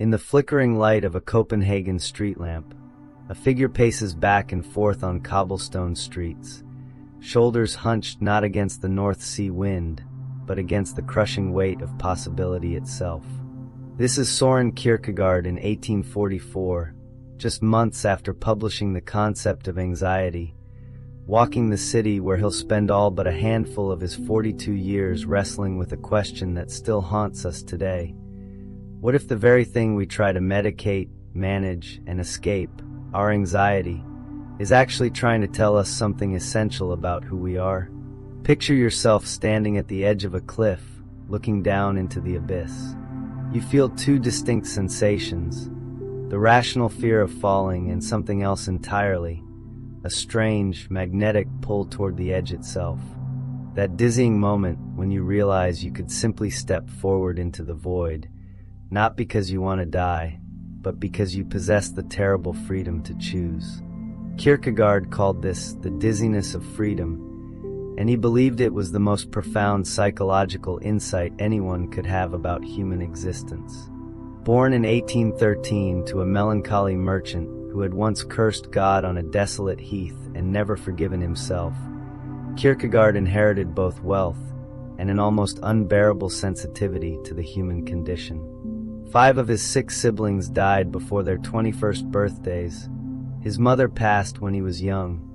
In the flickering light of a Copenhagen street lamp, a figure paces back and forth on cobblestone streets, shoulders hunched not against the North Sea wind, but against the crushing weight of possibility itself. This is Søren Kierkegaard in 1844, just months after publishing The Concept of Anxiety, walking the city where he'll spend all but a handful of his 42 years wrestling with a question that still haunts us today. What if the very thing we try to medicate, manage, and escape, our anxiety, is actually trying to tell us something essential about who we are? Picture yourself standing at the edge of a cliff, looking down into the abyss. You feel two distinct sensations: the rational fear of falling and something else entirely, a strange, magnetic pull toward the edge itself. That dizzying moment when you realize you could simply step forward into the void, not because you want to die, but because you possess the terrible freedom to choose. Kierkegaard called this the dizziness of freedom, and he believed it was the most profound psychological insight anyone could have about human existence. Born in 1813 to a melancholy merchant who had once cursed God on a desolate heath and never forgiven himself, Kierkegaard inherited both wealth and an almost unbearable sensitivity to the human condition. 5 of his 6 siblings died before their 21st birthdays. His mother passed when he was young,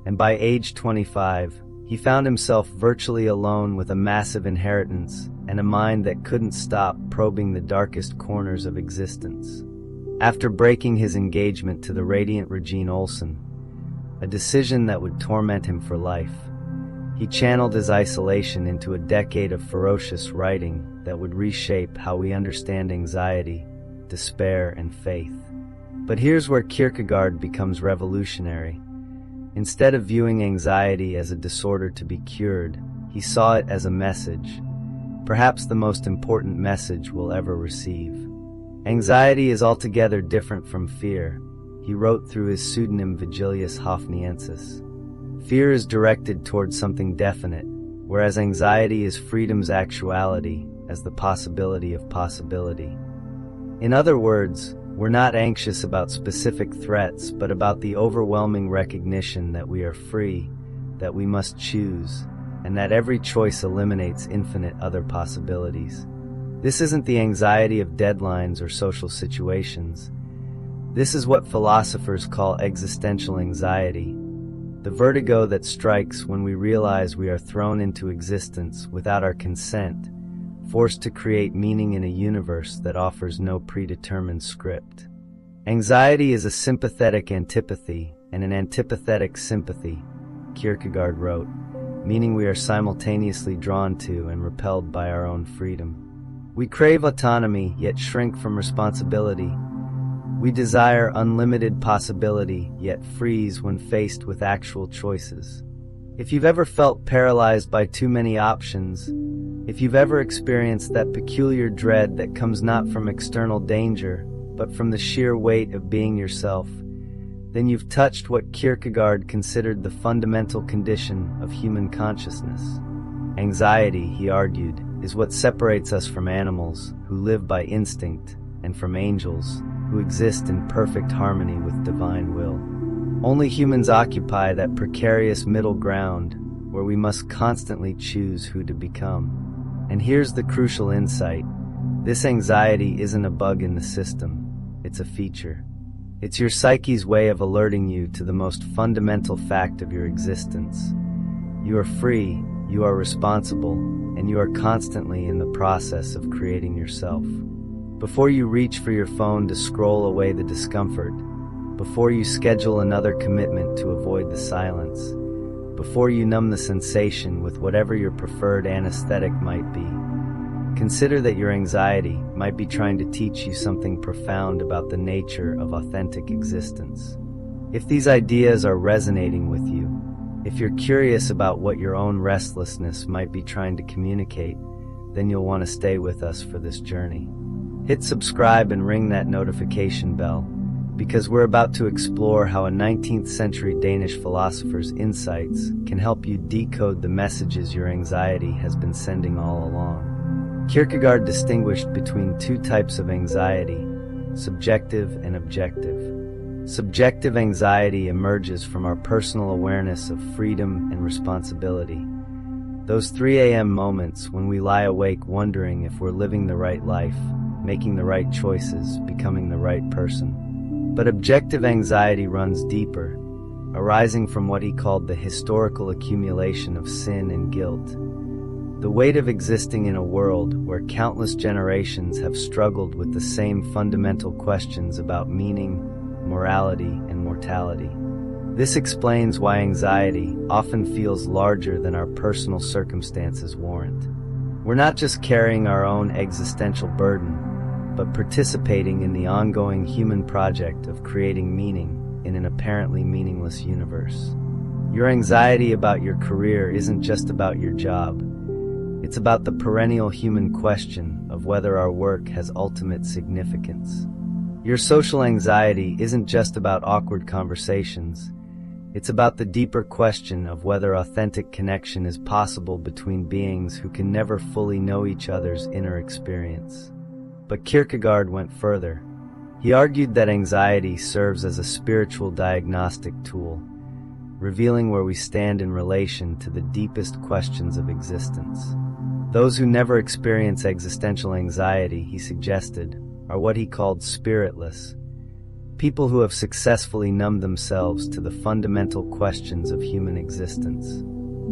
and by age 25, he found himself virtually alone with a massive inheritance and a mind that couldn't stop probing the darkest corners of existence. After breaking his engagement to the radiant Regine Olsen, a decision that would torment him for life, he channeled his isolation into a decade of ferocious writing that would reshape how we understand anxiety, despair, and faith. But here's where Kierkegaard becomes revolutionary. Instead of viewing anxiety as a disorder to be cured, he saw it as a message, perhaps the most important message we'll ever receive. Anxiety is altogether different from fear, he wrote through his pseudonym Vigilius Hoffniensis. Fear is directed towards something definite, whereas anxiety is freedom's actuality as the possibility of possibility. In other words, we're not anxious about specific threats, but about the overwhelming recognition that we are free, that we must choose, and that every choice eliminates infinite other possibilities. This isn't the anxiety of deadlines or social situations. This is what philosophers call existential anxiety, the vertigo that strikes when we realize we are thrown into existence without our consent, forced to create meaning in a universe that offers no predetermined script. Anxiety is a sympathetic antipathy and an antipathetic sympathy, Kierkegaard wrote, meaning we are simultaneously drawn to and repelled by our own freedom. We crave autonomy, yet shrink from responsibility. We desire unlimited possibility, yet freeze when faced with actual choices. If you've ever felt paralyzed by too many options, if you've ever experienced that peculiar dread that comes not from external danger, but from the sheer weight of being yourself, then you've touched what Kierkegaard considered the fundamental condition of human consciousness. Anxiety, he argued, is what separates us from animals, who live by instinct, and from angels, who exist in perfect harmony with divine will. Only humans occupy that precarious middle ground where we must constantly choose who to become. And here's the crucial insight. This anxiety isn't a bug in the system, it's a feature. It's your psyche's way of alerting you to the most fundamental fact of your existence. You are free, you are responsible, and you are constantly in the process of creating yourself. Before you reach for your phone to scroll away the discomfort, before you schedule another commitment to avoid the silence, before you numb the sensation with whatever your preferred anesthetic might be, consider that your anxiety might be trying to teach you something profound about the nature of authentic existence. If these ideas are resonating with you, if you're curious about what your own restlessness might be trying to communicate, then you'll want to stay with us for this journey. Hit subscribe and ring that notification bell, because we're about to explore how a 19th century Danish philosopher's insights can help you decode the messages your anxiety has been sending all along. Kierkegaard distinguished between 2 types of anxiety: subjective and objective. Subjective anxiety emerges from our personal awareness of freedom and responsibility. Those 3 a.m. moments when we lie awake wondering if we're living the right life, making the right choices, becoming the right person. But objective anxiety runs deeper, arising from what he called the historical accumulation of sin and guilt. The weight of existing in a world where countless generations have struggled with the same fundamental questions about meaning, morality, and mortality. This explains why anxiety often feels larger than our personal circumstances warrant. We're not just carrying our own existential burden, but participating in the ongoing human project of creating meaning in an apparently meaningless universe. Your anxiety about your career isn't just about your job. It's about the perennial human question of whether our work has ultimate significance. Your social anxiety isn't just about awkward conversations. It's about the deeper question of whether authentic connection is possible between beings who can never fully know each other's inner experience. But Kierkegaard went further. He argued that anxiety serves as a spiritual diagnostic tool, revealing where we stand in relation to the deepest questions of existence. Those who never experience existential anxiety, he suggested, are what he called spiritless, people who have successfully numbed themselves to the fundamental questions of human existence.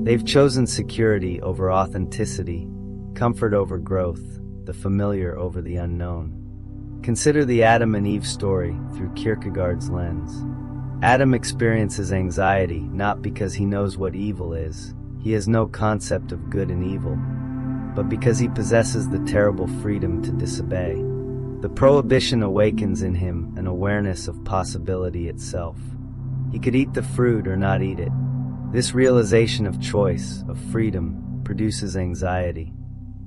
They've chosen security over authenticity, comfort over growth, the familiar over the unknown. Consider the Adam and Eve story through Kierkegaard's lens. Adam experiences anxiety not because he knows what evil is, he has no concept of good and evil, but because he possesses the terrible freedom to disobey. The prohibition awakens in him an awareness of possibility itself. He could eat the fruit or not eat it. This realization of choice, of freedom, produces anxiety.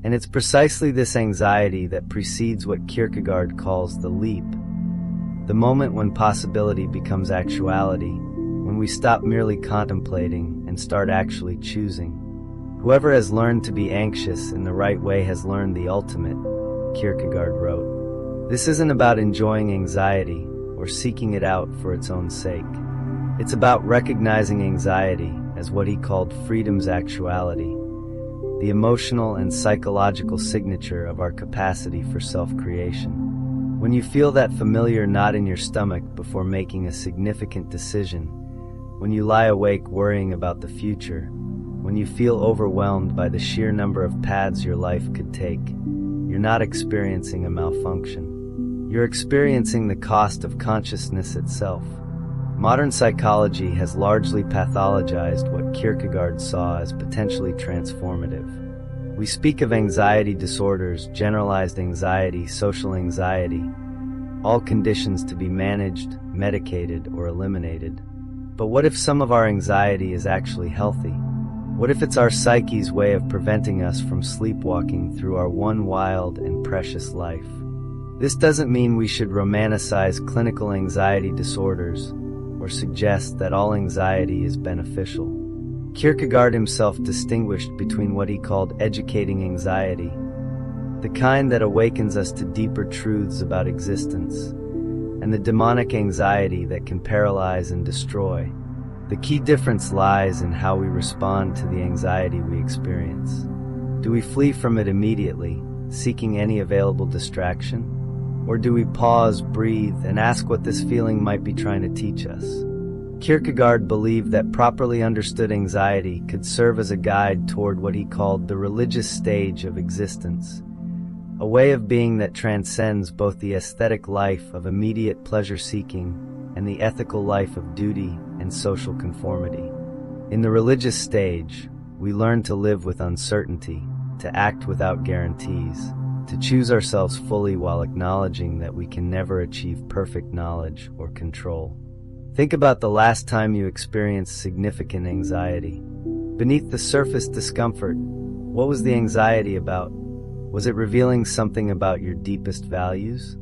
And it's precisely this anxiety that precedes what Kierkegaard calls the leap, the moment when possibility becomes actuality, when we stop merely contemplating and start actually choosing. Whoever has learned to be anxious in the right way has learned the ultimate, Kierkegaard wrote. This isn't about enjoying anxiety or seeking it out for its own sake. It's about recognizing anxiety as what he called freedom's actuality, the emotional and psychological signature of our capacity for self-creation. When you feel that familiar knot in your stomach before making a significant decision, when you lie awake worrying about the future, when you feel overwhelmed by the sheer number of paths your life could take, you're not experiencing a malfunction. You're experiencing the cost of consciousness itself. Modern psychology has largely pathologized what Kierkegaard saw as potentially transformative. We speak of anxiety disorders, generalized anxiety, social anxiety, all conditions to be managed, medicated, or eliminated. But what if some of our anxiety is actually healthy? What if it's our psyche's way of preventing us from sleepwalking through our one wild and precious life? This doesn't mean we should romanticize clinical anxiety disorders or suggest that all anxiety is beneficial. Kierkegaard himself distinguished between what he called educating anxiety, the kind that awakens us to deeper truths about existence, and the demonic anxiety that can paralyze and destroy. The key difference lies in how we respond to the anxiety we experience. Do we flee from it immediately, seeking any available distraction? Or do we pause, breathe, and ask what this feeling might be trying to teach us? Kierkegaard believed that properly understood anxiety could serve as a guide toward what he called the religious stage of existence, a way of being that transcends both the aesthetic life of immediate pleasure-seeking and the ethical life of duty and social conformity. In the religious stage, we learn to live with uncertainty, to act without guarantees, to choose ourselves fully while acknowledging that we can never achieve perfect knowledge or control. Think about the last time you experienced significant anxiety. Beneath the surface discomfort, what was the anxiety about? Was it revealing something about your deepest values?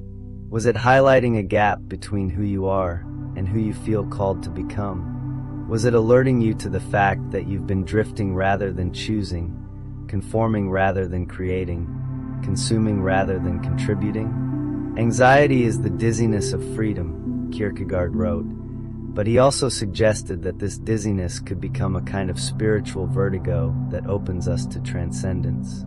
Was it highlighting a gap between who you are and who you feel called to become? Was it alerting you to the fact that you've been drifting rather than choosing, conforming rather than creating, consuming rather than contributing? Anxiety is the dizziness of freedom, Kierkegaard wrote, but he also suggested that this dizziness could become a kind of spiritual vertigo that opens us to transcendence.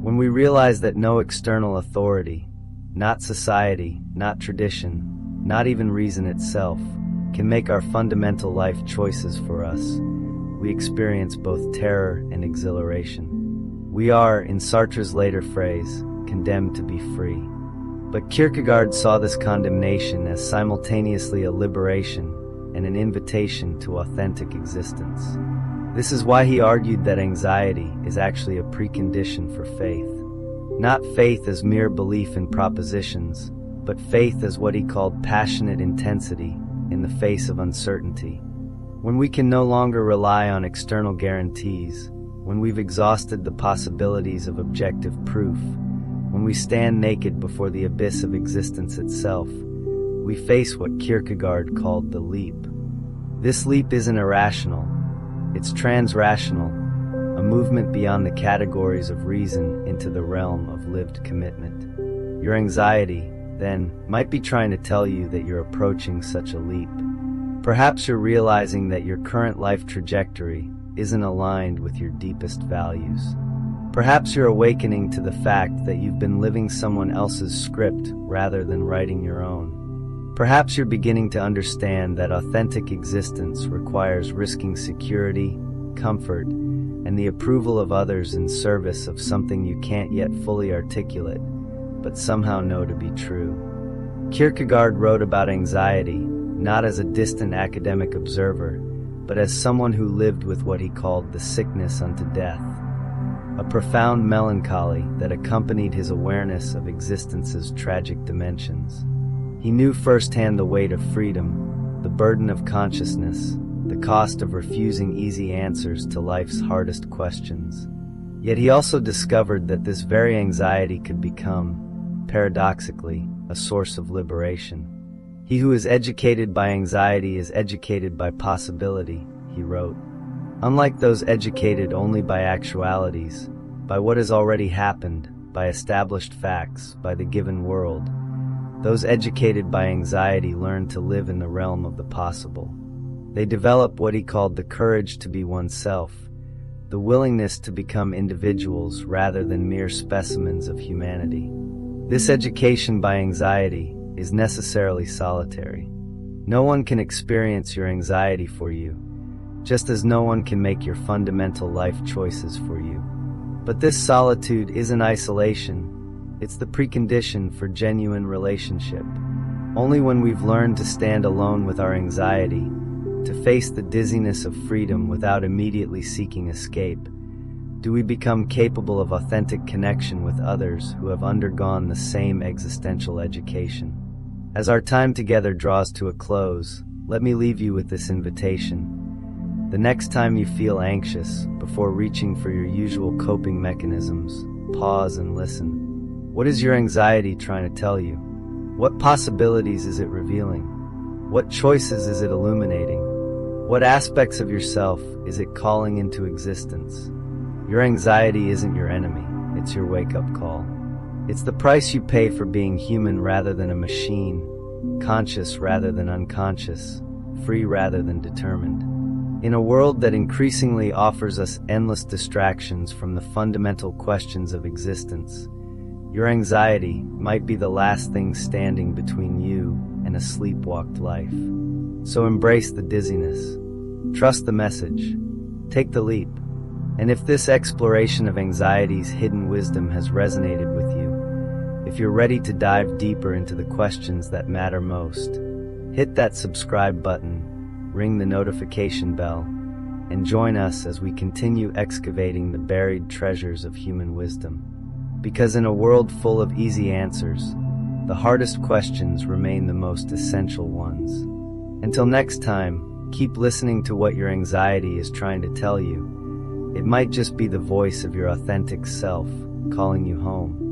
When we realize that no external authority, not society, not tradition, not even reason itself, can make our fundamental life choices for us, we experience both terror and exhilaration. We are, in Sartre's later phrase, condemned to be free. But Kierkegaard saw this condemnation as simultaneously a liberation and an invitation to authentic existence. This is why he argued that anxiety is actually a precondition for faith. Not faith as mere belief in propositions, but faith as what he called passionate intensity in the face of uncertainty. When we can no longer rely on external guarantees, when we've exhausted the possibilities of objective proof, when we stand naked before the abyss of existence itself, we face what Kierkegaard called the leap. This leap isn't irrational, it's transrational, a movement beyond the categories of reason into the realm of lived commitment. Your anxiety, then, might be trying to tell you that you're approaching such a leap. Perhaps you're realizing that your current life trajectory isn't aligned with your deepest values. Perhaps you're awakening to the fact that you've been living someone else's script rather than writing your own. Perhaps you're beginning to understand that authentic existence requires risking security, comfort, and the approval of others in service of something you can't yet fully articulate, but somehow know to be true. Kierkegaard wrote about anxiety not as a distant academic observer, but as someone who lived with what he called the sickness unto death, a profound melancholy that accompanied his awareness of existence's tragic dimensions. He knew firsthand the weight of freedom, the burden of consciousness, the cost of refusing easy answers to life's hardest questions. Yet he also discovered that this very anxiety could become, paradoxically, a source of liberation. He who is educated by anxiety is educated by possibility, he wrote. Unlike those educated only by actualities, by what has already happened, by established facts, by the given world, those educated by anxiety learn to live in the realm of the possible. They develop what he called the courage to be oneself, the willingness to become individuals rather than mere specimens of humanity. This education by anxiety is necessarily solitary. No one can experience your anxiety for you, just as no one can make your fundamental life choices for you. But this solitude isn't isolation, it's the precondition for genuine relationship. Only when we've learned to stand alone with our anxiety, to face the dizziness of freedom without immediately seeking escape, do we become capable of authentic connection with others who have undergone the same existential education. As our time together draws to a close, let me leave you with this invitation. The next time you feel anxious, before reaching for your usual coping mechanisms, pause and listen. What is your anxiety trying to tell you? What possibilities is it revealing? What choices is it illuminating? What aspects of yourself is it calling into existence? Your anxiety isn't your enemy, it's your wake-up call. It's the price you pay for being human rather than a machine, conscious rather than unconscious, free rather than determined. In a world that increasingly offers us endless distractions from the fundamental questions of existence, your anxiety might be the last thing standing between you and a sleepwalked life. So embrace the dizziness. Trust the message. Take the leap. And if this exploration of anxiety's hidden wisdom has resonated with you, if you're ready to dive deeper into the questions that matter most, hit that subscribe button, ring the notification bell, and join us as we continue excavating the buried treasures of human wisdom. Because in a world full of easy answers, the hardest questions remain the most essential ones. Until next time, keep listening to what your anxiety is trying to tell you. It might just be the voice of your authentic self calling you home.